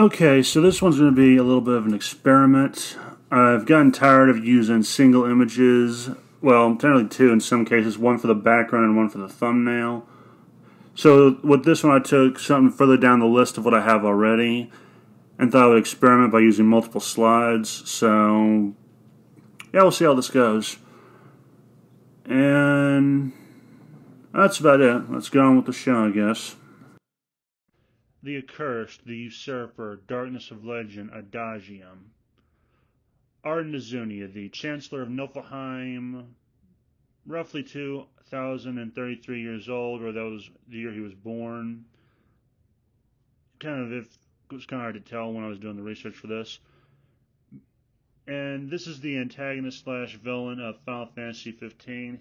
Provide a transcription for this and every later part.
Okay, so this one's going to be a little bit of an experiment. I've gotten tired of using single images. Well, technically two in some cases, one for the background and one for the thumbnail. So with this one I took something further down the list of what I have already and thought I would experiment by using multiple slides. So yeah, we'll see how this goes. And that's about it. Let's go on with the show, I guess. The Accursed, the Usurper, Darkness of Legend, Adagium. Ardyn Izunia, the Chancellor of Niflheim, roughly 2,033 years old, or that was the year he was born. It was kind of hard to tell when I was doing the research for this. And this is the antagonist slash villain of Final Fantasy 15.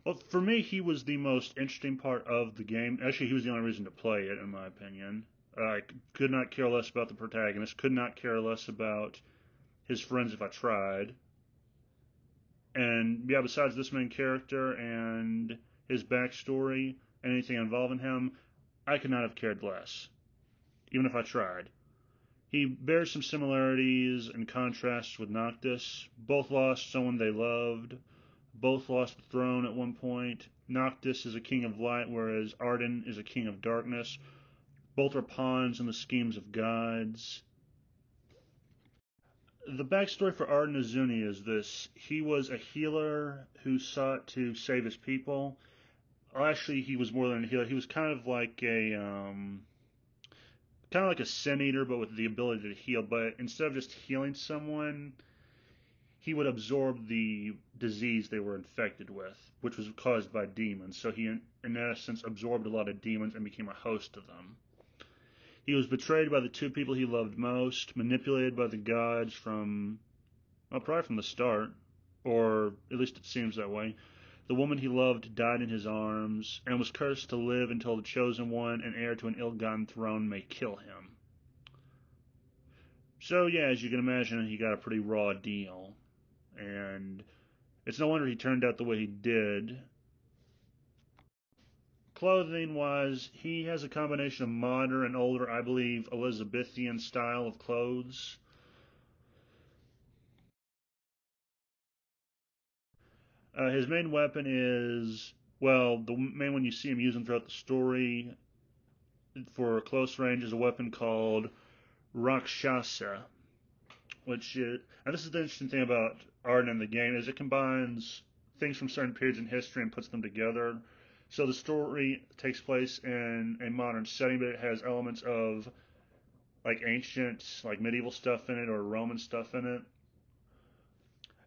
Well, for me, he was the most interesting part of the game. Actually, he was the only reason to play it, in my opinion. I could not care less about the protagonist, could not care less about his friends if I tried. And yeah, besides this main character and his backstory and anything involving him, I could not have cared less, even if I tried. He bears some similarities and contrasts with Noctis. Both lost someone they loved. Both lost the throne at one point. Noctis is a king of light, whereas Ardyn is a king of darkness. Both are pawns in the schemes of gods. The backstory for Ardyn Izunia is this. He was a healer who sought to save his people. Actually, he was more than a healer. He was kind of like a sin eater, but with the ability to heal. But instead of just healing someone, he would absorb the disease they were infected with, which was caused by demons. So he, in essence, absorbed a lot of demons and became a host to them. He was betrayed by the two people he loved most, manipulated by the gods probably from the start, or at least it seems that way. The woman he loved died in his arms, and was cursed to live until the Chosen One and heir to an ill-gotten throne may kill him. So yeah, as you can imagine, he got a pretty raw deal. And it's no wonder he turned out the way he did. Clothing-wise, he has a combination of modern and older, I believe, Elizabethan style of clothes. His main weapon is, well, the main one you see him using throughout the story for close range is a weapon called Rakshasa, and this is the interesting thing about Ardyn in the game, is it combines things from certain periods in history and puts them together. So the story takes place in a modern setting, but it has elements of like ancient, like medieval stuff in it, or Roman stuff in it.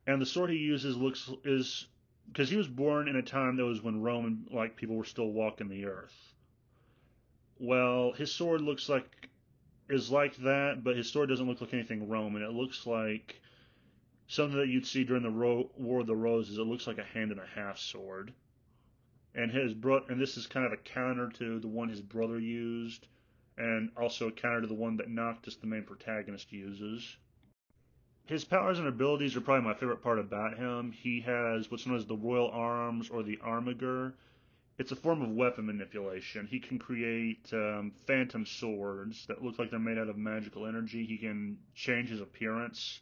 And the sword he uses is because he was born in a time that was when Roman people were still walking the earth. Well, his sword is like that, but his sword doesn't look like anything Roman. It looks like something that you'd see during the War of the Roses. It looks like a hand and a half sword. And this is kind of a counter to the one his brother used, and also a counter to the one that Noctis, the main protagonist, uses. His powers and abilities are probably my favorite part about him. He has what's known as the Royal Arms, or the Armiger. It's a form of weapon manipulation. He can create phantom swords that look like they're made out of magical energy. He can change his appearance.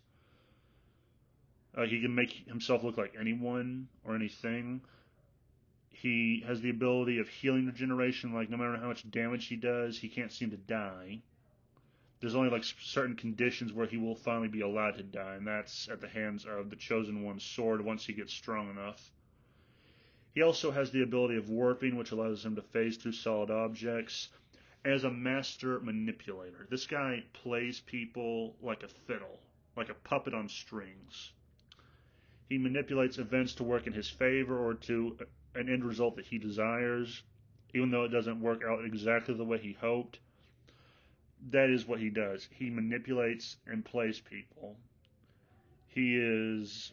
He can make himself look like anyone or anything. He has the ability of healing regeneration, like no matter how much damage he does, he can't seem to die. There's only like certain conditions where he will finally be allowed to die, and that's at the hands of the Chosen One's sword once he gets strong enough. He also has the ability of warping, which allows him to phase through solid objects. As a master manipulator, this guy plays people like a fiddle, like a puppet on strings. He manipulates events to work in his favor or to an end result that he desires, even though it doesn't work out exactly the way he hoped. That is what he does. He manipulates and plays people. He is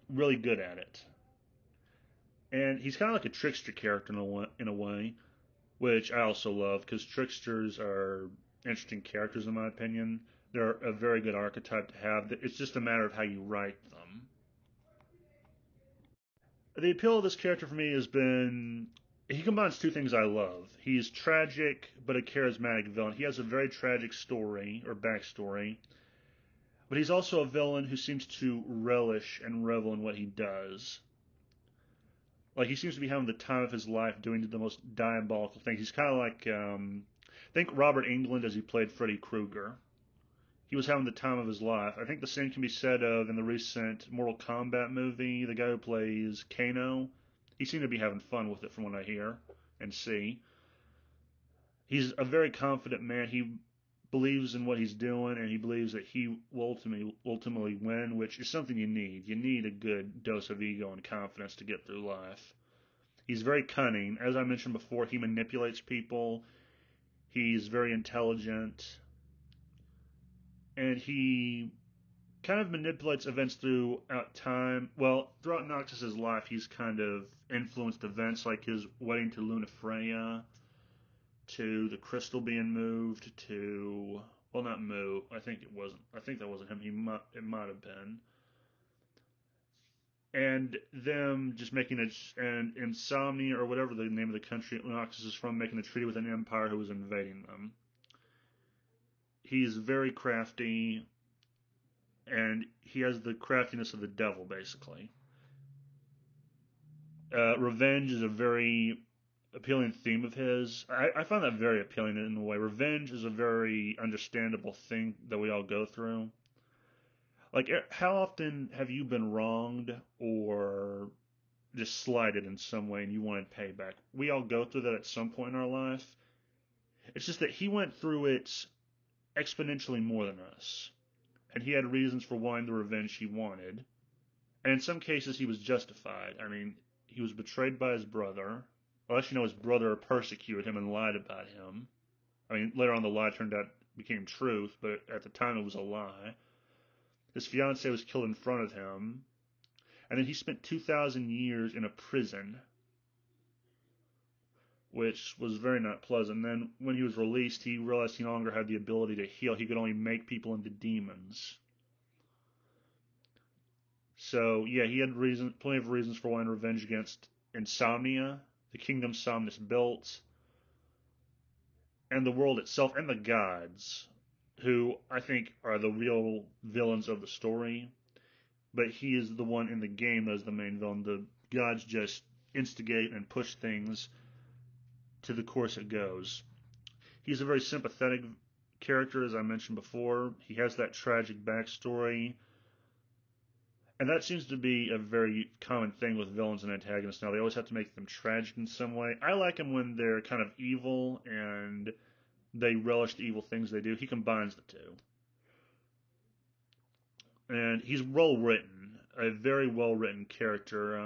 really good at it. And he's kind of like a trickster character in a way, which I also love, because tricksters are interesting characters in my opinion. They're a very good archetype to have. It's just a matter of how you write them. The appeal of this character for me has been he combines two things I love. He's tragic, but a charismatic villain. He has a very tragic story or backstory, but he's also a villain who seems to relish and revel in what he does. Like he seems to be having the time of his life doing the most diabolical things. He's kind of like, think Robert Englund as he played Freddy Krueger. He was having the time of his life. I think the same can be said of in the recent Mortal Kombat movie, the guy who plays Kano. He seemed to be having fun with it from what I hear and see. He's a very confident man. He believes in what he's doing, and he believes that he will ultimately win, which is something you need. You need a good dose of ego and confidence to get through life. He's very cunning. As I mentioned before, he manipulates people. He's very intelligent, and he kind of manipulates events throughout time. Well, throughout Noxus's life, he's kind of influenced events like his wedding to Lunafreya, to the crystal being moved, to well, not moved. I think it wasn't. I think that wasn't him. It might have been. And them just making an Insomnia or whatever the name of the country Noxus is from, making a treaty with an empire who was invading them. He's very crafty, and he has the craftiness of the devil, basically. Revenge is a very appealing theme of his. I find that very appealing in a way. Revenge is a very understandable thing that we all go through. Like, how often have you been wronged or just slighted in some way and you wanted payback? We all go through that at some point in our life. It's just that he went through it exponentially more than us. And he had reasons for wanting the revenge he wanted. And in some cases, he was justified. I mean, he was betrayed by his brother. Well, actually, no, his brother persecuted him and lied about him. I mean, later on, the lie turned out became truth, but at the time, it was a lie. His fiancée was killed in front of him. And then he spent 2,000 years in a prison, which was very not pleasant. And then when he was released, he realized he no longer had the ability to heal. He could only make people into demons. So, yeah, he had plenty of reasons for wanting revenge against Insomnia, the kingdom Somnus built, and the world itself, and the gods, who I think are the real villains of the story. But he is the one in the game that is the main villain. The gods just instigate and push things to the course it goes. He's a very sympathetic character, as I mentioned before. He has that tragic backstory. And that seems to be a very common thing with villains and antagonists now. They always have to make them tragic in some way. I like them when they're kind of evil and they relish the evil things they do. He combines the two. And he's well written, a very well written character.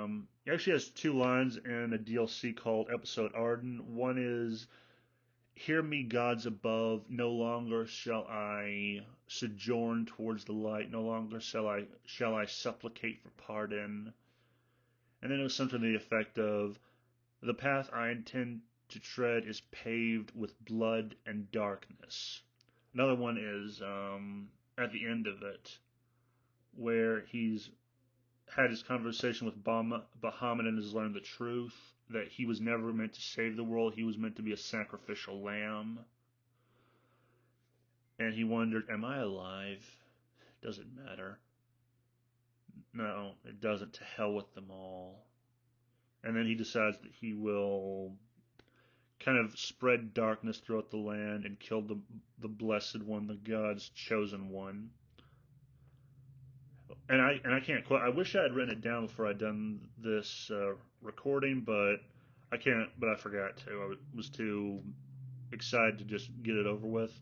He actually has two lines in a DLC called Episode Ardyn. One is, "Hear me, gods above, no longer shall I sojourn towards the light, no longer shall I supplicate for pardon." And then it was something to the effect of, "The path I intend to tread is paved with blood and darkness." Another one is at the end of it, where he's had his conversation with Bahamut and has learned the truth that he was never meant to save the world. He was meant to be a sacrificial lamb. And he wondered, am I alive? Does it matter? No, it doesn't. To hell with them all. And then he decides that he will kind of spread darkness throughout the land and kill the blessed one, the God's chosen one. And I can't quite. I wish I had written it down before I'd done this recording, but I can't. But I forgot to. I was too excited to just get it over with.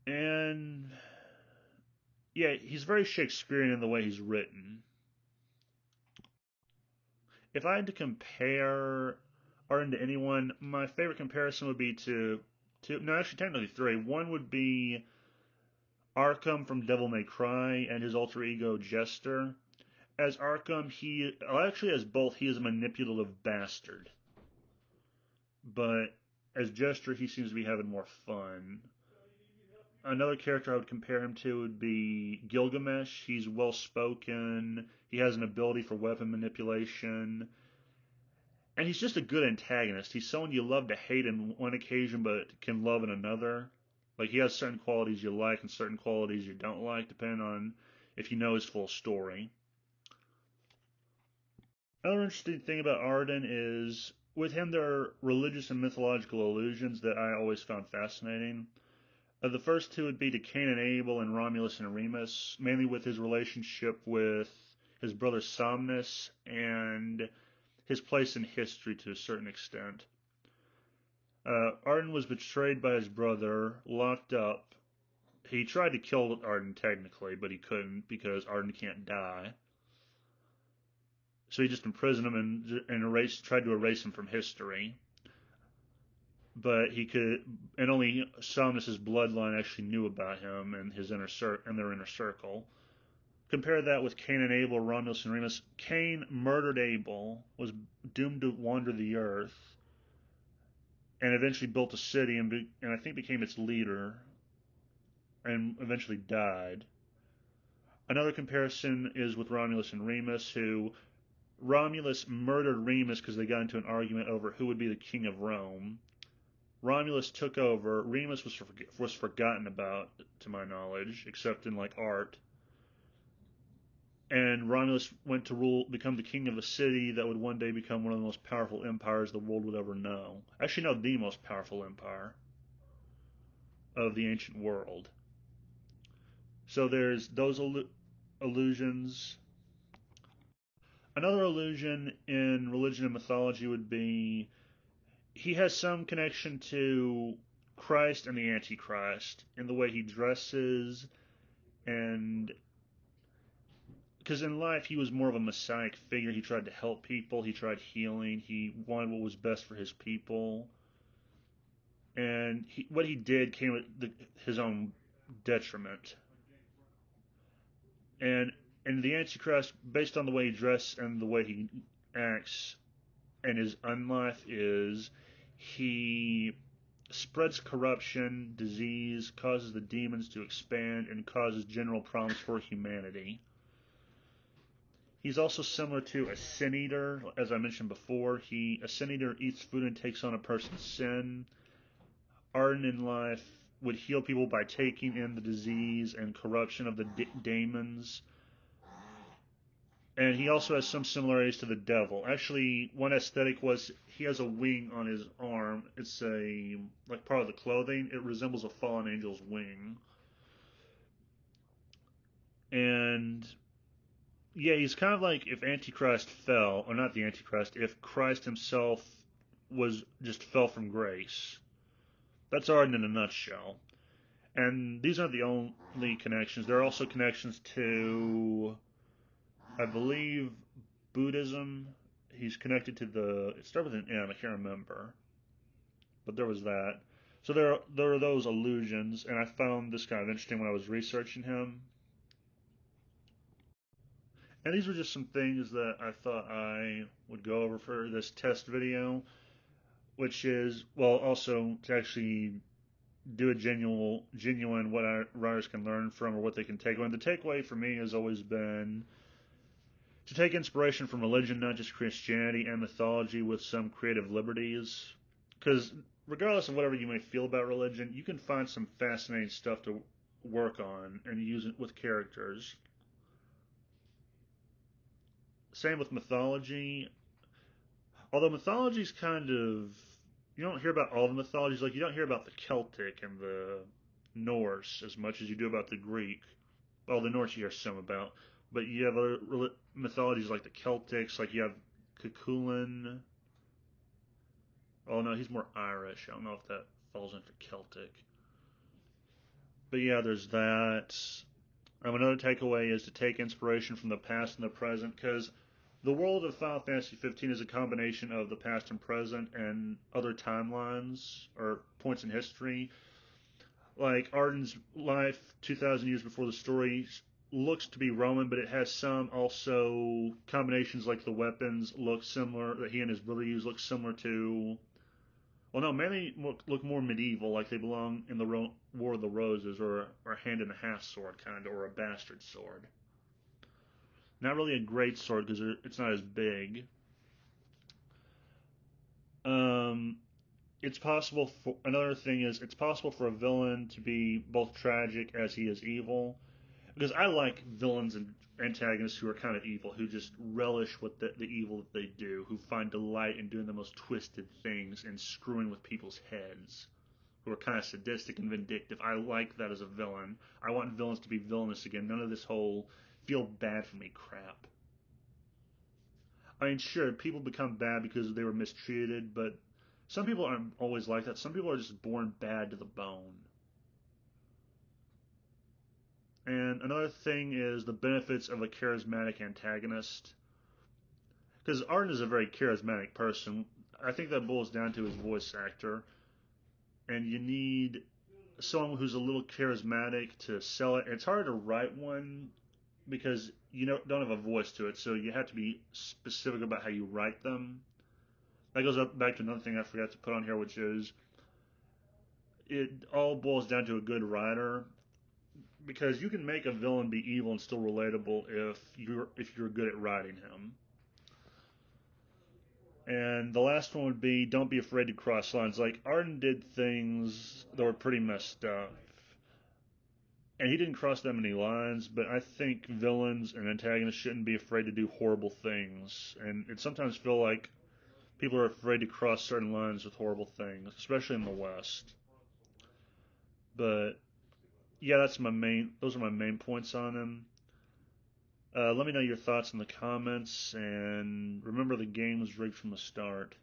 And yeah, he's very Shakespearean in the way he's written. If I had to compare Arden to anyone, my favorite comparison would be to no, actually technically three. One would be Arkham from Devil May Cry and his alter ego Jester. As Arkham, as both, he is a manipulative bastard. But as Jester, he seems to be having more fun. Another character I would compare him to would be Gilgamesh. He's well spoken. He has an ability for weapon manipulation. And he's just a good antagonist. He's someone you love to hate in one occasion, but can love in another. Like he has certain qualities you like and certain qualities you don't like, depending on if you know his full story. Another interesting thing about Ardyn is with him there are religious and mythological allusions that I always found fascinating. The first two would be to Cain and Abel and Romulus and Remus, mainly with his relationship with his brother Somnus and his place in history to a certain extent. Ardyn was betrayed by his brother, locked up. He tried to kill Ardyn technically, but he couldn't because Ardyn can't die. So he just imprisoned him and tried to erase him from history. But he could, and only Somnus's bloodline actually knew about him and their inner circle. Compare that with Cain and Abel, Romulus and Remus. Cain murdered Abel, was doomed to wander the earth, and eventually built a city and I think became its leader, and eventually died. Another comparison is with Romulus and Remus, who Romulus murdered Remus because they got into an argument over who would be the king of Rome. Romulus took over. Remus was forgotten about, to my knowledge, except in like art. And Romulus went to become the king of a city that would one day become one of the most powerful empires the world would ever know. Actually, no, the most powerful empire of the ancient world. So there's those allusions. Another allusion in religion and mythology would be he has some connection to Christ and the Antichrist in the way he dresses, and because in life he was more of a messianic figure. He tried to help people, he tried healing, he wanted what was best for his people, and what he did came at his own detriment. And the Antichrist, based on the way he dresses and the way he acts, and his unlife is he spreads corruption, disease, causes the demons to expand, and causes general problems for humanity. He's also similar to a sin eater, as I mentioned before. A sin eater eats food and takes on a person's sin. Ardyn in life would heal people by taking in the disease and corruption of the demons. And he also has some similarities to the devil. Actually, one aesthetic was he has a wing on his arm. It's like part of the clothing. It resembles a fallen angel's wing. And yeah, he's kind of like if Antichrist fell, or not the Antichrist, if Christ himself just fell from grace. That's Ardyn in a nutshell. And these aren't the only connections. There are also connections to, I believe, Buddhism. He's connected to it started with an M, I can't remember. But there was that. So there are those allusions, and I found this kind of interesting when I was researching him. And these were just some things that I thought I would go over for this test video, which is, well, also to actually do a genuine what our writers can learn from or what they can take away. And the takeaway for me has always been to take inspiration from religion, not just Christianity, and mythology with some creative liberties. Because regardless of whatever you may feel about religion, you can find some fascinating stuff to work on and use it with characters. Same with mythology. Although mythology's kind of, you don't hear about all the mythologies. Like you don't hear about the Celtic and the Norse as much as you do about the Greek. Well, the Norse you hear some about, but you have other mythologies like the Celtics. Like you have Cuchulainn. Oh no, he's more Irish. I don't know if that falls into Celtic. But yeah, there's that. Another takeaway is to take inspiration from the past and the present, because the world of Final Fantasy 15 is a combination of the past and present and other timelines or points in history. Like Ardyn's life 2,000 years before the story looks to be Roman, but it has some also combinations like the weapons look similar, that he and his brother use look similar to, well, no, mainly look more medieval, like they belong in the War of the Roses or a hand and a half sword kind of, or a bastard sword. Not really a great sword because it's not as big. Um, it's possible for another thing is it's possible for a villain to be both tragic as he is evil. Because I like villains and antagonists who are kind of evil, who just relish what the evil that they do, who find delight in doing the most twisted things and screwing with people's heads, who are kind of sadistic and vindictive. I like that as a villain. I want villains to be villainous again. None of this whole feel bad for me crap. I mean, sure, people become bad because they were mistreated, but some people aren't always like that. Some people are just born bad to the bone. And another thing is the benefits of a charismatic antagonist. Because Ardyn is a very charismatic person. I think that boils down to his voice actor. And you need someone who's a little charismatic to sell it. It's hard to write one because you don't have a voice to it, so you have to be specific about how you write them. That goes up back to another thing I forgot to put on here, which is it all boils down to a good writer, because you can make a villain be evil and still relatable if you're good at writing him. And the last one would be don't be afraid to cross lines. Like Ardyn did things that were pretty messed up, and he didn't cross that many lines. But I think villains and antagonists shouldn't be afraid to do horrible things, and it sometimes feel like people are afraid to cross certain lines with horrible things, especially in the West. But yeah, those are my main points on him. Let me know your thoughts in the comments, and remember the game was rigged from the start.